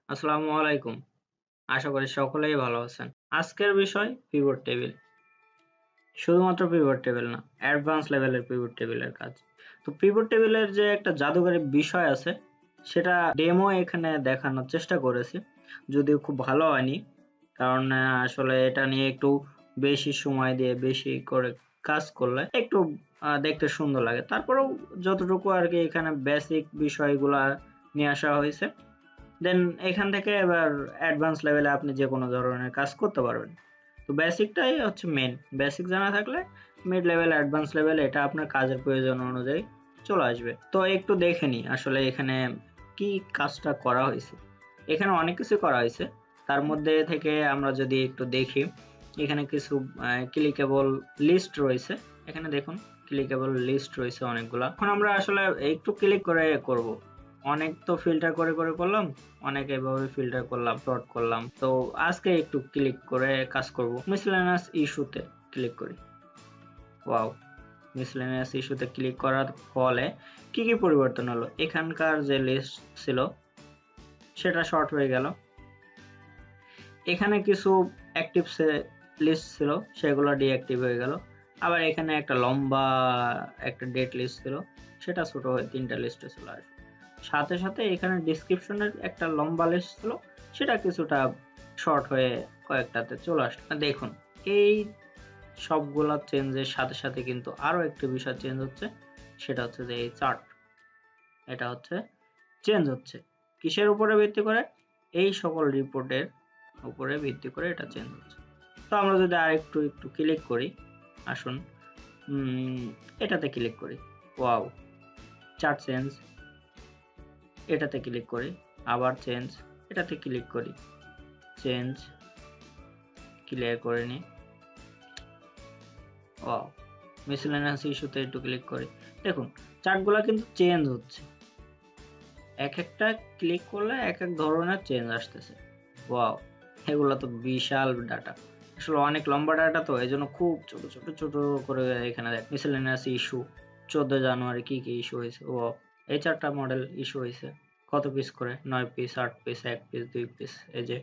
আসসালামু আলাইকুম। আশা করি সকলেই ভালো আছেন। আজকের বিষয় পিভট টেবিল। শুধুমাত্র পিভট টেবিল না, অ্যাডভান্স লেভেলের পিভট টেবিলের কাজ। তো পিভট টেবিলের যে একটা জাদুকরী বিষয় আছে, সেটা ডেমো এখানে দেখানোর চেষ্টা করেছি। যদিও খুব ভালো হয়নি। কারণ আসলে এটা নিয়ে একটু বেশি সময় দিয়ে বেশি করে কাজ করলে একটু দেখতে সুন্দর লাগে। তারপরেও যতটুকু আরকি এখানে বেসিক বিষয়গুলা নিয়ে আসা হয়েছে। দেন এখান থেকে এবার অ্যাডভান্স লেভেলে আপনি যেকোনো ধরনের কাজ করতে পারবেন। তো বেসিকটাই হচ্ছে মেইন। বেসিক জানা থাকলে মিড লেভেল, অ্যাডভান্স লেভেল এটা আপনার কাজের প্রয়োজন অনুযায়ী চলে আসবে। তো একটু দেখে নিই আসলে এখানে কি কাজটা করা হয়েছে। এখানে অনেক কিছু করা হয়েছে। তার মধ্যে থেকে আমরা যদি একটু দেখি, এখানে কিছু ক্লিকেবল লিস্ট রয়েছে। এখানে দেখুন ক্লিকেবল লিস্ট রয়েছে অনেকগুলা। এখন আমরা আসলে একটু ক্লিক করে করব। অনেক তো ফিল্টার করে করলাম, অনেক এভাবে ফিল্টার করলাম, সর্ট করলাম। তো আজকে একটু ক্লিক করে কাজ করব। মিসেলেনিয়াস ইস্যুতে ক্লিক করি। ওয়াও, মিসেলেনিয়াস ইস্যুতে ক্লিক করার ফলে কি কি পরিবর্তন হলো? এখানকার যে লিস্ট ছিল সেটা শর্ট হয়ে গেল। এখানে কিছু অ্যাক্টিভ লিস্ট ছিল সেগুলো ডিঅ্যাক্টিভ হয়ে গেল। আবার এখানে একটা লম্বা একটা ডেট লিস্ট ছিল, সেটা ছোট হয়ে 3টা লিস্টে চলে আসবে। সাথে সাথে এখানে ডেসক্রিপশনের একটা লম্বা লিস্ট ছিল, সেটা কিছুটা শর্ট হয়ে কয়েকটাতে চলে আসলো। দেখুন এই সবগুলা চেঞ্জের সাথে সাথে কিন্তু আরো একটা বিষয় চেঞ্জ হচ্ছে, সেটা হচ্ছে যে এই চার্ট, এটা হচ্ছে চেঞ্জ হচ্ছে কিসের উপরে ভিত্তি করে? এই সকল রিপোর্টের উপরে ভিত্তি করে এটা চেঞ্জ হচ্ছে। তো আমরা যদি আরেকটু একটু ক্লিক করি, আসুন এটাতে ক্লিক করি। Wow, chart change. এটাতে ক্লিক করি, আবার চেঞ্জ। এটাতে ক্লিক করি, চেঞ্জ। ক্লিয়ার করে নিই। ওয়াও, মিসেলেনিয়াস ইস্যুতে একটু ক্লিক করি। দেখুন চার্টগুলো কিন্তু চেঞ্জ হচ্ছে, এক একটা ক্লিক করলে এক এক ধরনের চেঞ্জ আসতেছে। ওয়াও, এগুলো তো বিশাল ডাটা, আসলে অনেক লম্বা ডাটা, তো এই জন্য খুব ছোট ছোট ছোট করে এখানে দেখ মিসেলেনিয়াস ইস্যু 14 জানুয়ারি কি কি ইস্যু হয়েছে। ও এই 4টা মডেল ইস্যু হয়েছে, কত পিস করে? 9 পিস, 8 পিস, 1 পিস, 2 পিস। এই যে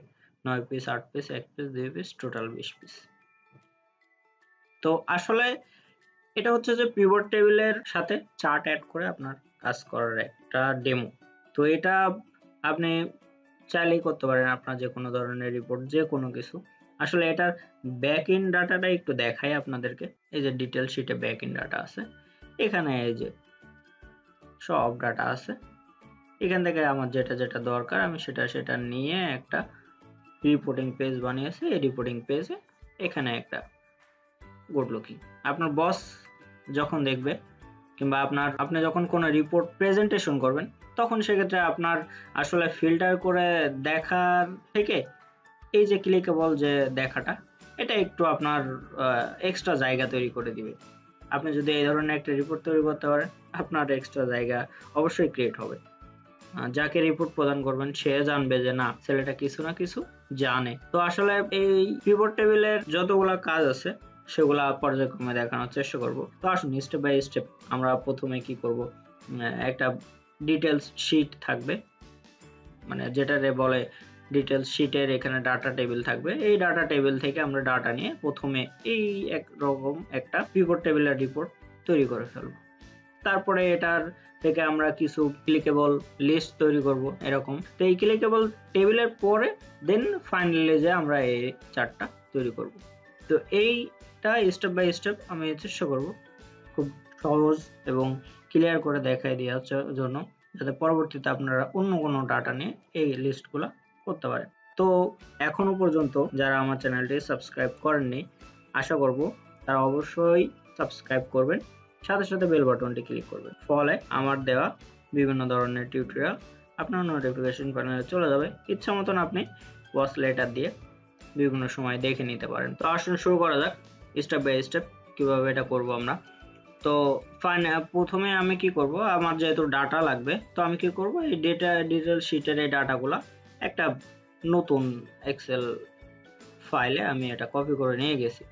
9 piece, 8 piece, 1 piece, 2 piece, total 20 piece. তো আসলে এটা হচ্ছে যে পিভট টেবিলের সাথে চার্ট অ্যাড করে আপনার কাজ করার একটা ডেমো। তো এটা আপনি চাইলেই করতে পারেন আপনার যে কোনো ধরনের রিপোর্ট, যে কোনো কিছু। আসলে এটার ব্যাক এন্ড ডাটাটা একটু দেখাই আপনাদেরকে। এই যে ডিটেল শিটে ব্যাক এন্ড ডাটা আছে, এখানে এই যে সব ডাটা আছে। এখান থেকে আমার যেটা যেটা দরকার আমি সেটা নিয়ে একটা রিপোর্টিং পেজ বানিয়েছি। এই রিপোর্টিং পেজে এখানে একটা গুড লুকিং, আপনার বস যখন দেখবে কিংবা আপনি যখন কোনো রিপোর্ট প্রেজেন্টেশন করবেন, তখন সেক্ষেত্রে আপনার আসলে ফিল্টার করে দেখার থেকে এই যে ক্লিকেবল যে দেখাটা, এটা একটু আপনার এক্সট্রা জায়গা তৈরি করে দিবে। আপনি যদি এই ধরনের একটা রিপোর্ট তৈরি করতে পারেন, আপনার এক্সট্রা জায়গা অবশ্যই ক্রিয়েট হবে। যাকে রিপোর্ট প্রদান করবেন সে জানবে যে না, ছেলেটা কিছু না কিছু জানে। তো আসলে এই পিভট টেবিলের যতগুলা কাজ আছে সেগুলা পর্যায়ক্রমে দেখানোর চেষ্টা করব। তো আসুন স্টেপ বাই স্টেপ আমরা প্রথমে কি করব, একটা ডিটেলস শিট থাকবে, মানে যেটারে বলে ডিটেলস শিটের এখানে ডাটা টেবিল থাকবে। এই ডাটা টেবিল থেকে আমরা ডাটা নিয়ে প্রথমে এই একরকম একটা পিভট টেবিলের রিপোর্ট তৈরি করে ফেলবো। তারপরে এটার থেকে আমরা কিছু ক্লিকেবল লিস্ট তৈরি করব এরকম। তো এই ক্লিকেবল টেবিলের পরে দেন ফাইনালি যে আমরা এই চার্টটা তৈরি করব। তো এইটা স্টেপ বাই স্টেপ আমি চেষ্টা করব খুব সহজ এবং ক্লিয়ার করে দেখাই দেওয়ার জন্য, যাতে পরবর্তীতে আপনারা অন্য কোনো ডাটা নিয়ে এই লিস্টগুলো করতে পারেন। তো এখনো পর্যন্ত যারা আমার চ্যানেলটি সাবস্ক্রাইব করেননি, আশা করব তারা অবশ্যই সাবস্ক্রাইব করবেন, সাথে সাথে বেল বাটনটি ক্লিক করবেন। ফলে আমার দেওয়া বিভিন্ন ধরনের টিউটোরিয়াল আপনার নোটিফিকেশন প্যানেলে চলে যাবে। ইচ্ছা মতন আপনি ওয়াচ লেটার দিয়ে বিভিন্ন সময় দেখে নিতে পারেন। তো আসুন শুরু করা যাক স্টেপ বাই স্টেপ কিভাবে এটা করব আমরা। তো প্রথমে আমি কি করব, আমার যেহেতু ডাটা লাগবে, তো আমি কি করব, এই ডিটেল শিটের এই ডাটাগুলা একটা নতুন এক্সেল ফাইলে আমি এটা কপি করে নিয়ে গেছি।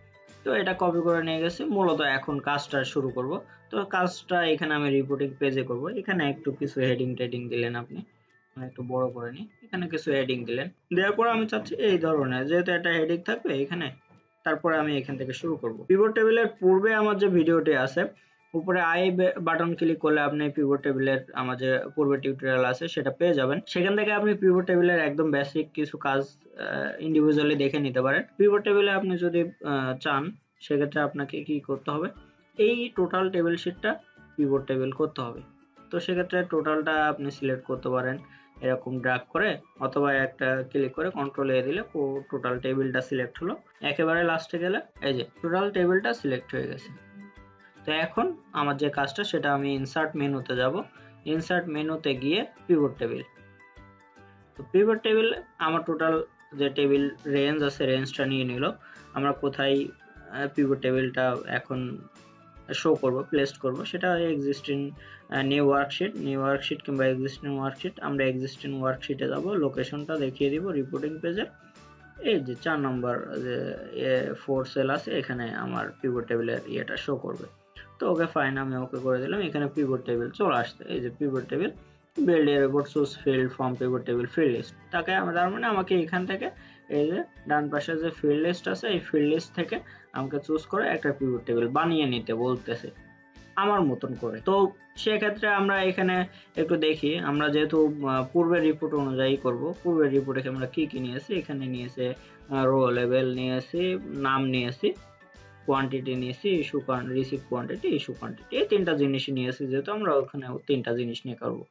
তো এটা কপি করে নিয়ে গেছি, মূলত এখন কাজটা শুরু করব। তো কাজটা এখানে আমি রিপোর্টিং পেজে করব। এখানে একটু কিছু হেডিং টেডিং দিলেন আপনি, আমি একটু বড় করে নিই, এখানে কিছু হেডিং দিলেন, দেওয়ার পর আমি চাচ্ছি এই ধরনের, যেহেতু একটা হেডিং থাকবে এখানে, তারপরে আমি এখান থেকে শুরু করব। পিভট টেবিলের পূর্বে আমার যে ভিডিওটি আছে, উপরে আই বাটন ক্লিক করলে আপনি পিভট টেবিলের আমার যে পূর্বে টিউটোরিয়াল আছে সেটা পেয়ে যাবেন। সেখান থেকে আপনি পিভট টেবিলের একদম বেসিক কিছু কাজ ইন্ডিভিজুয়ালি দেখে নিতে পারেন। পিভট টেবিলে আপনি যদি চান, সেক্ষেত্রে আপনাকে কি করতে হবে, এই টোটাল টেবিল শিটটা পিভট টেবিল করতে হবে। তো সেক্ষেত্রে টোটালটা আপনি সিলেক্ট করতে পারেন এরকম ড্র্যাগ করে, অথবা একটা ক্লিক করে কন্ট্রোল এ দিলে টোটাল টেবিলটা সিলেক্ট হলো। একেবারে লাস্টে গেলে এই যে টোটাল টেবিলটা সিলেক্ট হয়ে গেছে। তো এখন আমার যে কাজটা, সেটা আমি ইনসার্ট মেনুতে যাব, ইনসার্ট মেনুতে গিয়ে পিভট টেবিল। তো পিভট টেবিল আমার টোটাল যে টেবিল রেঞ্জ আছে, রেঞ্জটা নিয়ে নিল। আমরা কোথায় পিভট টেবিলটা এখন শো করব, প্লেস করব, সেটা এক্সিস্টিং নিউ ওয়ার্কশিট কিংবা এক্সিস্টিং ওয়ার্কশিট। আমরা এক্সিস্টিং ওয়ার্কশিটে যাব, লোকেশনটা দেখিয়ে দিব রিপোর্টিং পেজে। এই যে 4 নম্বর যে 4 সেল আছে, এখানে আমার পিভট টেবিলের ইয়েটা শো করবে। তো ওকে ফাইন, আমি ওকে করে দিলাম। এখানে পিভট টেবিল চলে আসছে, এই যে pivot table, build a report choose field from pivot table field list. তাকে তার মানে আমাকে এখান থেকে এই যে ডান পাশে যে ফিল্ড লিস্ট আছে, এই ফিল্ড লিস্ট থেকে আমাকে চুজ করে একটা পিভট টেবিল বানিয়ে নিতে বলতেছে আমার মতন করে। তো সেক্ষেত্রে আমরা এখানে একটু দেখি, আমরা যেহেতু পূর্বের রিপোর্ট অনুযায়ী করব, পূর্বের রিপোর্টে আমরা কি কি নিয়েছি, এখানে নিয়েছে রো লেভেল নিয়েছি, নাম নিয়েছি, কোয়ান্টিটি নিয়েছি, issue receive quantity, issue quantity, এই তিনটা জিনিসই নিয়েছি। যেহেতু আমরা ওখানে তিনটা জিনিস নিয়ে করবো,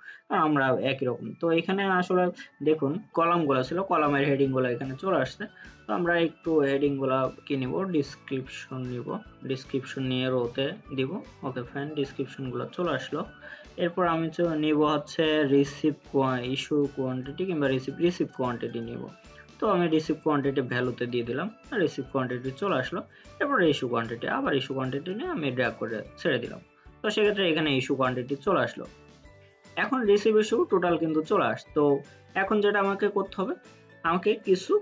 আমরা একই রকম। তো এখানে আসলে দেখুন কলামগুলো ছিল, কলামের হেডিং গুলো এখানে চলে আসছে। তো আমরা একটু হেডিং গুলা কি নিব, ডিসক্রিপশন নিব, ডিসক্রিপশন নিয়ে রোতে দিব। ওকে ফাইন, ডিসক্রিপশন গুলো চলে আসলো। এরপর আমি নিব হচ্ছে রিসিভ ইস্যু কোয়ান্টিটি কিংবা রিসিভ কোয়ান্টিটি নিব। তো আমি রিসিভ কোয়ান্টিটি ভ্যালুতে দিয়ে দিলাম, রিসিভ কোয়ান্টিটি চলে আসলো। এরপর ইস্যু কোয়ান্টিটি, আবার ইস্যু কোয়ান্টিটি নিয়ে আমি ড্র্যাগ করে ছেড়ে দিলাম। তো সেক্ষেত্রে এখানে ইস্যু কোয়ান্টিটি চলে আসলো। এখন রিসিভ ইস্যু টোটাল কিন্তু চলে আসছে। তো এখন যেটা আমাকে করতে হবে, আমাকে কিছু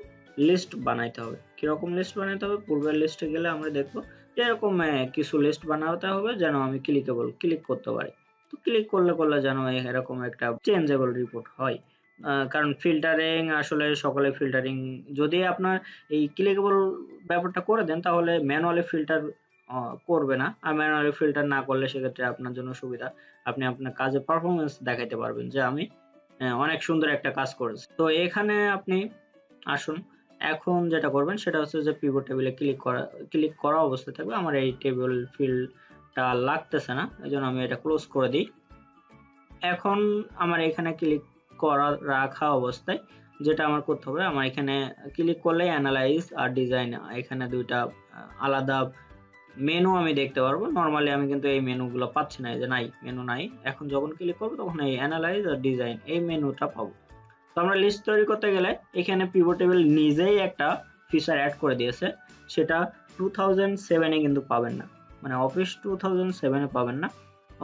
লিস্ট বানাইতে হবে। কিরকম লিস্ট বানাইতে হবে, পূর্বের লিস্টে গেলে আমরা দেখবো যে এরকম কিছু লিস্ট বানাতে হবে, যেন আমি ক্লিক করতে পারি। তো ক্লিক করলে যেন এরকম একটা চেঞ্জেবল রিপোর্ট হয়। কারণ ফিল্টারিং আসলে সকলে ফিল্টারিং, যদি আপনার এই ক্লিকেবল ব্যাপারটা করে দেন, তাহলে ম্যানুয়ালি ফিল্টার করবে না। আর ম্যানুয়ালি ফিল্টার না করলে সেক্ষেত্রে আপনার জন্য সুবিধা, আপনি আপনার কাজের পারফরমেন্স দেখাইতে পারবেন যে আমি অনেক সুন্দর একটা কাজ করেছি। তো এখানে আপনি আসুন, এখন যেটা করবেন সেটা হচ্ছে যে পিভট টেবিলে ক্লিক করা অবস্থায় থাকবে। আমার এই টেবিল ফিল্ডটা লাগতেছে না, এই জন্য আমি এটা ক্লোজ করে দিই। এখন আমার এখানে ক্লিক করা রাখা অবস্থায় যেটা আমার করতে হবে, আমার এখানে ক্লিক করলে অ্যানালাইজ আর ডিজাইন, এখানে দুইটা আলাদা মেনু আমি দেখতে পারবো। নরমালি আমি কিন্তু এই মেনুগুলো পাচ্ছি না, এই যে নাই, মেনু নাই। এখন যখন ক্লিক করবো তখন এই অ্যানালাইজ আর ডিজাইন এই মেনুটা পাবো। তো আমরা লিস্ট তৈরি করতে গেলে এখানে পিভট টেবিল নিজেই একটা ফিচার অ্যাড করে দিয়েছে, সেটা 2007 এ কিন্তু পাবেন না, মানে অফিস 2007 এ পাবেন না।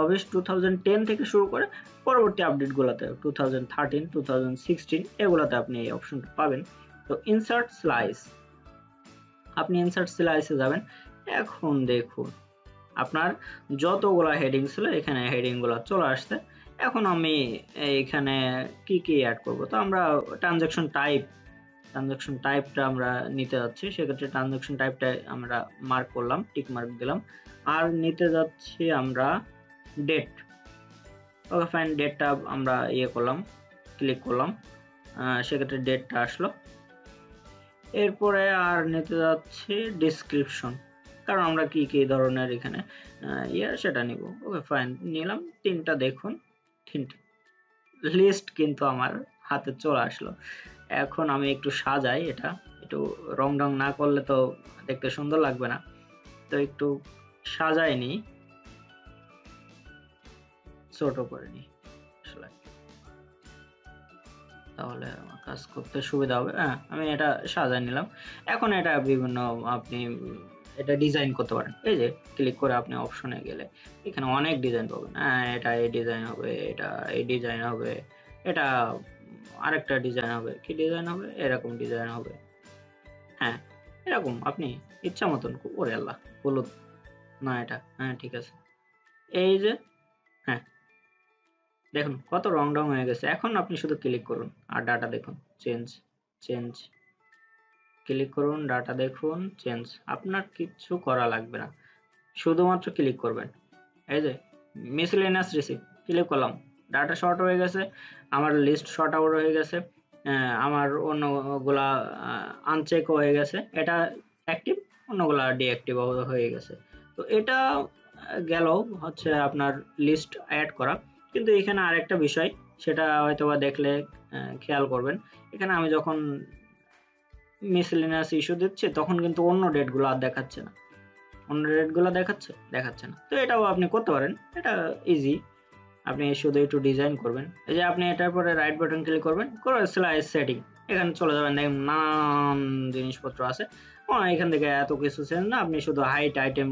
অফিস 2010 থেকে শুরু করে পরবর্তী আপডেটগুলোতে 2013, 2016 এগুলোতে আপনি এই অপশনটা পাবেন। তো ইনসার্ট স্লাইস, আপনি ইনসার্ট স্লাইসে যাবেন। এখন দেখুন আপনার যতগুলা হেডিং ছিল, এখানে হেডিং গুলা চলে আসছে। এখন আমি এখানে কি কি অ্যাড করব, তো আমরা ট্রানজাকশন টাইপটা আমরা নিতে যাচ্ছি। সেক্ষেত্রে ট্রানজাকশন টাইপটা আমরা মার্ক করলাম, টিক মার্ক দিলাম। আর নিতে যাচ্ছি আমরা ডেট। ওকে ফাইন, ডেটটা আমরা করলাম, ক্লিক করলাম, সেক্ষেত্রে ডেটটা আসলো। এরপরে আর নিতে যাচ্ছি ডিসক্রিপশন, কারণ আমরা কি কি ধরনের এখানে সেটা নিব। ওকে ফাইন, নিলাম তিনটা। দেখুন তিনটা লিস্ট কিন্তু আমার হাতে চলে আসলো। এখন আমি একটু সাজাই, এটা একটু রং না করলে তো দেখতে সুন্দর লাগবে না, তো একটু সাজাই নি, ছোট করে নি আসলে, তাহলে আমার কাজ করতে সুবিধা হবে। আমি এটা সাজাই নিলাম। এখন এটা বিভিন্ন আপনি এটা ডিজাইন করতে পারেন। এই যে ক্লিক করে আপনি অপশনে গেলে এখানে অনেক ডিজাইন পাবেন। এটা এই ডিজাইন হবে, এটা এই ডিজাইন হবে, এটা আরেকটা ডিজাইন হবে, কি ডিজাইন হবে, এরকম ডিজাইন হবে। হ্যাঁ, এরকম আপনি ইচ্ছা মতন। ওরে আল্লাহ, হলুদ না এটা, ঠিক আছে। এই যে হ্যাঁ, দেখুন কত রং হয়ে গেছে। এখন আপনি শুধু ক্লিক করুন আর ডাটা দেখুন, চেঞ্জ চেঞ্জ, ক্লিক করুন, ডাটা দেখুন, চেঞ্জ। আপনার কিচ্ছু করা লাগবে না, শুধুমাত্র ক্লিক করবেন। এই যে মিসেলেনিয়াস রিসিপ্ট, ক্লিক করলাম, ডাটা শর্ট হয়ে গেছে, আমার লিস্ট শর্ট আউট হয়ে গেছে, আমার অন্যগুলা আনচেক হয়ে গেছে, এটা অ্যাক্টিভ, অন্যগুলা ডিঅ্যাক্টিভ হয়ে গেছে। তো এটা গেল হচ্ছে আপনার লিস্ট অ্যাড করা। কিন্তু এখানে আরেকটা বিষয়, সেটা হয়তোবা দেখলে খেয়াল করবেন, এখানে আমি যখন মিসেলেনিয়াস ইস্যু দিচ্ছি তখন কিন্তু অন্য ডেটগুলো আর দেখাচ্ছে না, অন্য ডেটগুলো দেখাচ্ছে না। তো এটাও আপনি করতে পারেন, এটা ইজি। আপনি শুধু একটু ডিজাইন করবেন, এই যে আপনি এটার পরে রাইট বাটন ক্লিক করবেন, করে স্লাইস সেটিং, এখানে চলে যাবেন, দেখুন নানান জিনিসপত্র আছে। এখান থেকে এত কিছু চেঞ্জ না, আপনি শুধু hide item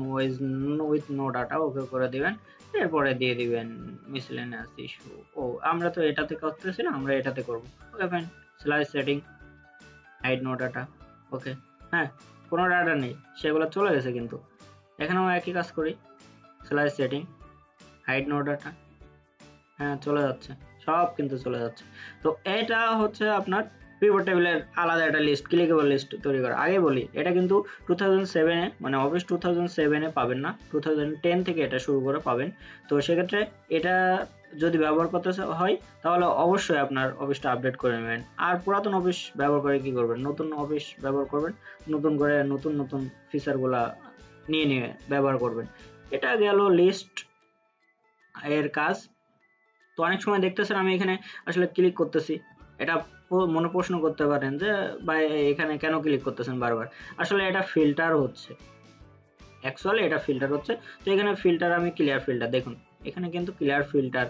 with no data okay করে দিবেন, এরপরে দিয়ে দিবেন মিসেলেনিয়াস ইস্যু। আমরা তো এটাতে করতেছি না, আমরা এটাতে করবো। Okay fine, slice setting, hide no data, okay. হ্যাঁ, কোনো ডাটা নেই, সেগুলো চলে গেছে। কিন্তু এখানেও একই কাজ করি, slice setting, hide no data, হ্যাঁ চলে যাচ্ছে, সব কিন্তু চলে যাচ্ছে। তো এটা হচ্ছে আপনার পিভট টেবিলের আলাদা একটা লিস্ট, ক্লিকেবল লিস্ট তৈরি করা। আগে বলি, এটা কিন্তু 2007-এ মানে অফিস 2007-এ পাবেন না, 2010 থেকে এটা শুরু করে পাবেন। তো সেক্ষেত্রে এটা যদি ব্যবহার করতে হয় তাহলে অবশ্যই আপনার অফিসটা আপডেট করে নেবেন। আর পুরাতন অফিস ব্যবহার করে কি করবেন, নতুন অফিস ব্যবহার করবেন, নতুন করে নতুন ফিচারগুলা নিয়ে ব্যবহার করবেন। এটা গেল লিস্ট এর কাজ। তো অনেক সময় দেখতেছেন আমি এখানে আসলে ক্লিক করতেছি, এটা মনে প্রশ্ন করতে পারেন যে ভাই এখানে কেন ক্লিক করতেছেন বারবার। আসলে এটা ফিল্টার হচ্ছে, অ্যাকচুয়ালি এটা ফিল্টার হচ্ছে। তো এখানে ফিল্টার, আমি ক্লিয়ার ফিল্টার, দেখুন এখানে কিন্তু ক্লিয়ার ফিল্টার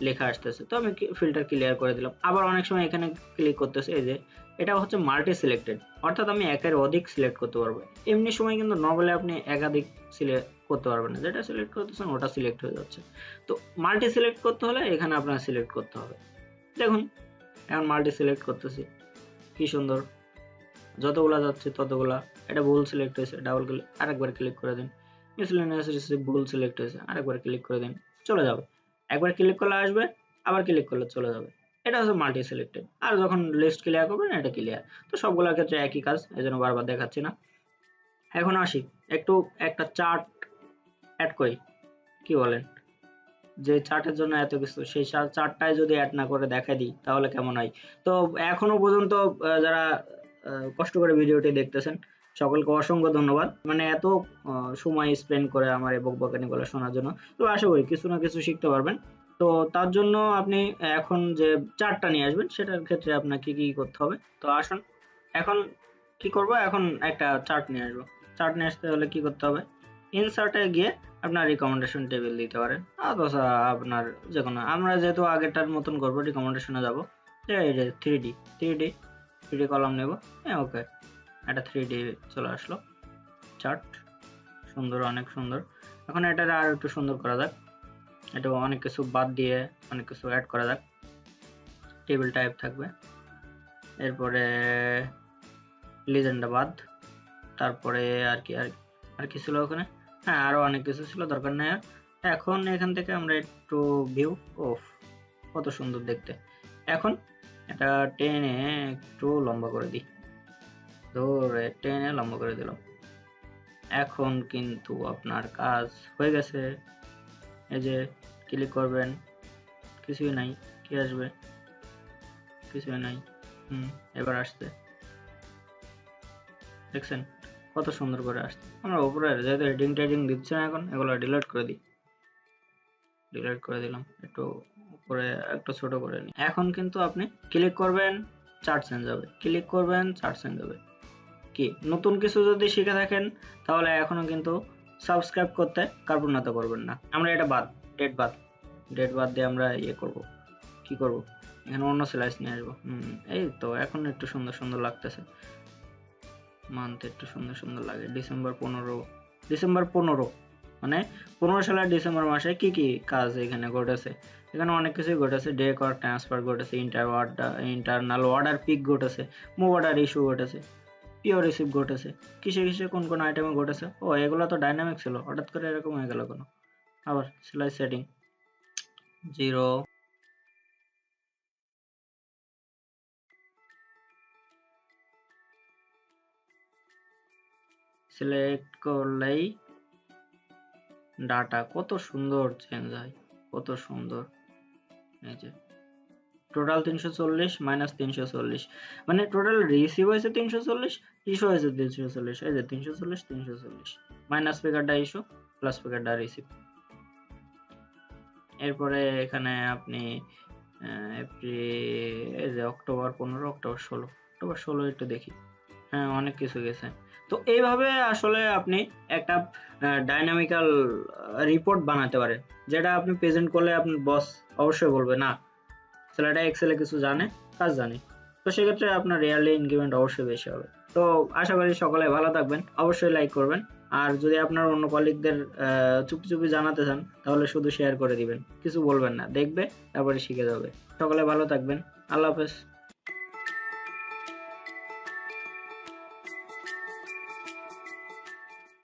লেখা আসতেছে, তো আমি ফিল্টার ক্লিয়ার করে দিলাম। আবার অনেক সময় এখানে ক্লিক করতেছে, এই যে এটা হচ্ছে মাল্টি সিলেক্টেড, অর্থাৎ আমি একের অধিক সিলেক্ট করতে পারবো। এমনি সময় কিন্তু নর্মালি আপনি একাধিক সিলেক্ট করতে পারবেন না, যেটা সিলেক্ট করতেছেন ওটা সিলেক্ট হয়ে যাচ্ছে। তো মাল্টি সিলেক্ট করতে হলে এখানে আপনার সিলেক্ট করতে হবে। দেখুন এখন মাল্টি সিলেক্ট করতেছি, কি সুন্দর, যতগুলা যাচ্ছে ততগুলা। এটা ভুল সিলেক্ট হয়েছে, ডাবল ক্লিক, আরেকবার ক্লিক করে দিন। মিসেলেনিয়াস রিসিপ্ট ভুল সিলেক্ট হয়েছে, আরেকবার ক্লিক করে দিন, চলে যাবে। একবার ক্লিক করলে আসবে, আবার ক্লিক করলে চলে যাবে। এটা হচ্ছে মাল্টি সিলেক্টেড। আর যখন লিস্ট ক্লিয়ার করবেন এটা ক্লিয়ার। তো সবগুলোর ক্ষেত্রে একই কাজ, এজন্য বারবার দেখাচ্ছি না। এখন আসি একটু একটা চার্ট অ্যাড করি, কি বলেন? যে চার্টের জন্য এত কিছু, সেই চার্টটাই যদি অ্যাড না করে দেখাই দিই তাহলে কেমন হয়? তো এখনো পর্যন্ত যারা কষ্ট করে ভিডিওটি দেখতেছেন সকলকে অসংখ্য ধন্যবাদ। মানে এত সময় স্পেন্ড করে আমার এই বকবকানিগুলো শোনার জন্য। তো আশা করি কিছু না কিছু শিখতে পারবেন। তো তার জন্য আপনি এখন যে চার্টটা নিয়ে আসবেন সেটার ক্ষেত্রে আপনাকে কি করতে হবে? তো আসুন এখন কি করব, এখন একটা চার্ট নিয়ে আসবো। চার্ট নিয়ে আসতে হলে কি করতে হবে? ইনসার্টে গিয়ে আপনার রিকমেন্ডেশন টেবিল দিতে পারেন, অথবা আপনার যে কোনো, আমরা যেহেতু আগেরটার মতন করবো রিকমেন্ডেশনে যাবো, এই যে 3D কলাম নেব। হ্যাঁ ওকে, একটা 3D চলে আসলো চার্ট, সুন্দর, অনেক সুন্দর। এখন এটা আর একটু সুন্দর করা যাক, এটা অনেক কিছু বাদ দিয়ে অনেক কিছু অ্যাড করা যাক। টেবিল টাইপ থাকবে, এরপরে লিজেন্ডা বাদ, তারপরে আর কি ছিল ওখানে, হ্যাঁ আরো অনেক কিছু ছিল, দরকার নেই আর। এখন এখান থেকে আমরা একটু ভিউ, কত সুন্দর দেখতে। এখন এটা টেনে একটু লম্বা করে দিই, ধরে টেনে লম্বা করে দিলাম। এখন কিন্তু আপনার কাজ হয়ে গেছে। এই যে ক্লিক করবেন, কিছুই নাই, কি আসবে? কিছুই নাই। এবার আসছে, দেখছেন কত সুন্দর করে আসছে। আমরা উপরে যেহেতু হেডিং টেডিং দিচ্ছে না এখন, এগুলো ডিলিট করে দিই, ডিলিট করে দিলাম, একটু উপরে একটু ছোট করে নিই। এখন কিন্তু আপনি ক্লিক করবেন, চার্ট চেঞ্জ হবে, ক্লিক করবেন, চার্ট চেঞ্জ হবে। কি নতুন কিছু যদি শিখে থাকেন তাহলে এখনো কিন্তু সাবস্ক্রাইব করতে কার্পণ্যত করবেন না। আমরা এটা বাদ, ডেট বাদ দিয়ে আমরা ইয়ে করব, কি করব, এখানে অন্য স্লাইস নিয়ে আসবো। এই তো এখন একটু সুন্দর সুন্দর লাগতেছে, মান্থ একটু সুন্দর সুন্দর লাগে। ডিসেম্বর 15 মানে 15 সালের ডিসেম্বর মাসে কি কি কাজ এখানে ঘটেছে, এখানে অনেক কিছুই ঘটেছে। ডে কর ট্রান্সফার ঘটেছে, ইন্টারনাল অর্ডার পিক ঘটেছে, মুভ অর্ডার ইস্যু ঘটেছে, পিওর রিসিভ ঘটেছে, কিসে কোন কোন আইটেমে ঘটেছে। এগুলো তো ডাইনামিক ছিল, হঠাৎ করে এরকম হয়ে গেল কেন? আবার স্লাইস সেটিং 0 সিলেক্ট করলেই ডাটা কত সুন্দর চেঞ্জ হয়, কত সুন্দর। এই যে টোটাল 340 মাইনাস 340, মানে টোটাল রিসিভ হয়েছে 340, ইস্যু হয়েছে 340। এই যে 340 340, মাইনাস ফিগারটা ইস্যু, প্লাস ফিগারটা রিসিভ। এরপরে এখানে আপনি এই যে অক্টোবর 15, অক্টোবর 16, অক্টোবর 16 একটু দেখি। হ্যাঁ, অনেক কিছু গেছে। তো এইভাবে আসলে আপনি একটা ডাইনামিক্যাল রিপোর্ট বানাতে পারেন, যেটা আপনি প্রেজেন্ট করলে আপনার বস অবশ্যই বলবে না ছেলেটা এক্সেলে কিছু জানে, কাজ জানে। তো সেক্ষেত্রে আপনার রিয়ালি ইনক্রিমেন্ট অবশ্যই বেশি হবে। তো আশা করি সকলে ভালো থাকবেন, অবশ্যই লাইক করবেন। আর যদি আপনার অন্য কলিগদের চুপি চুপি জানাতে চান তাহলে শুধু শেয়ার করে দিবেন, কিছু বলবেন না, দেখবে তারপরে শিখে যাবে। সকলে ভালো থাকবেন, আল্লাহ হাফেজ।